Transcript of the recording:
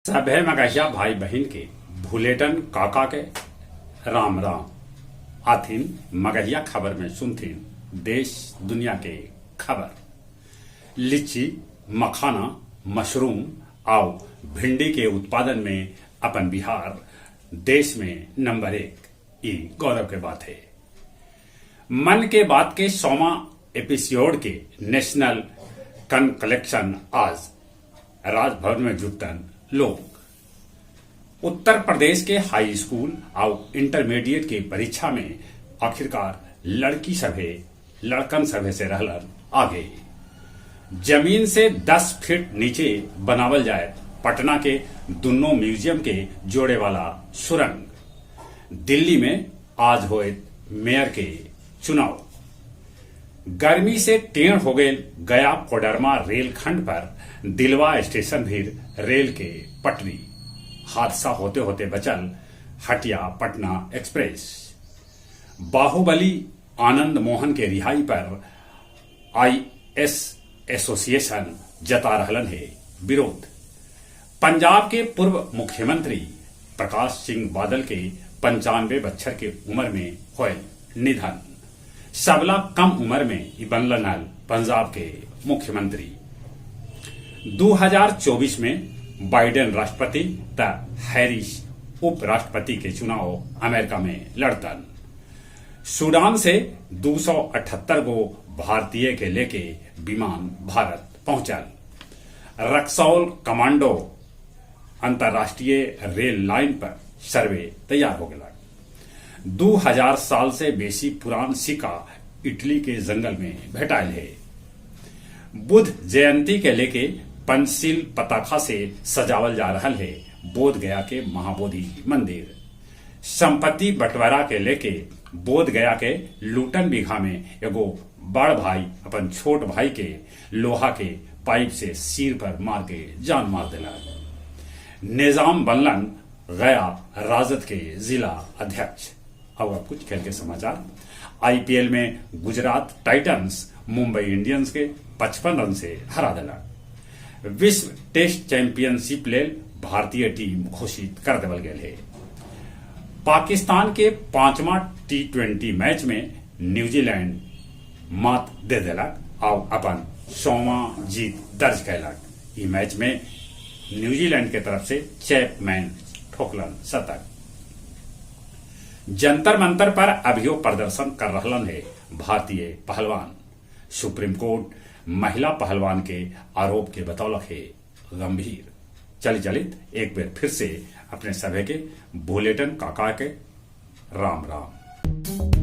सभे मगहिया भाई बहन के भूलेटन काका के राम राम आथिन मगहिया खबर में सुनथिन देश दुनिया के खबर। लीची, मखाना, मशरूम और भिंडी के उत्पादन में अपन बिहार देश में नंबर 1 ई गौरव के बात है। मन के बात के 100वां एपिसोड के नेशनल कन कलेक्शन आज राजभवन में जुटन लोग। उत्तर प्रदेश के हाई स्कूल और इंटरमीडिएट के परीक्षा में आखिरकार लड़की सभे लड़कन सभे से रहलन आगे। जमीन से 10 फीट नीचे बनावल जाए पटना के दोनों म्यूजियम के जोड़े वाला सुरंग। दिल्ली में आज होए मेयर के चुनाव। गर्मी से टेढ़ हो गए गया कोडरमा रेलखंड पर दिलवा स्टेशन भी रेल के पटरी। हादसा होते होते बचल हटिया पटना एक्सप्रेस। बाहुबली आनंद मोहन के रिहाई पर आईएस एसोसिएशन जता रहलन है विरोध। पंजाब के पूर्व मुख्यमंत्री प्रकाश सिंह बादल के 95 बछर के उम्र में होए निधन। सबला कम उम्र में बनलन पंजाब के मुख्यमंत्री। 2024 में बाइडेन राष्ट्रपति त हैरिस उपराष्ट्रपति के चुनाव अमेरिका में लड़तन। सूडान से 278 गो भारतीय के लेके विमान भारत पहुंचल। रक्सौल कमांडो अंतर्राष्ट्रीय रेल लाइन पर सर्वे तैयार हो गया। 2000 साल से बेसी पुरान सिक्का इटली के जंगल में भेटायल है। बुद्ध जयंती के लेके पंचशील पताका से सजावल जा रहा है बोध गया के महाबोधि मंदिर। संपत्ति बंटवारा के लेके बोध गया के लूटन बीघा में एगो बड़ भाई अपन छोट भाई के लोहा के पाइप से सिर पर मार के जान मार दिला। निजाम बनलन गया राजद के जिला अध्यक्ष। अब कुछ खेल के समाचार। आईपीएल में गुजरात टाइटंस मुंबई इंडियंस के 55 रन से हरा दिला। विश्व टेस्ट चैंपियनशिप लेल भारतीय टीम घोषित कर देवल गए है। पाकिस्तान के 5वां T20 मैच में न्यूजीलैंड मात दे दिलक और अपन 100वां जीत दर्ज कैलक। ई मैच में न्यूजीलैंड के तरफ से चैपमैन ठोकलन शतक। जंतर मंतर पर अभियोग प्रदर्शन कर रहलन है भारतीय पहलवान। सुप्रीम कोर्ट महिला पहलवान के आरोप के बतौलक है गंभीर। चलित एक बार फिर से अपने सभे के बुलेटिन काका के राम राम।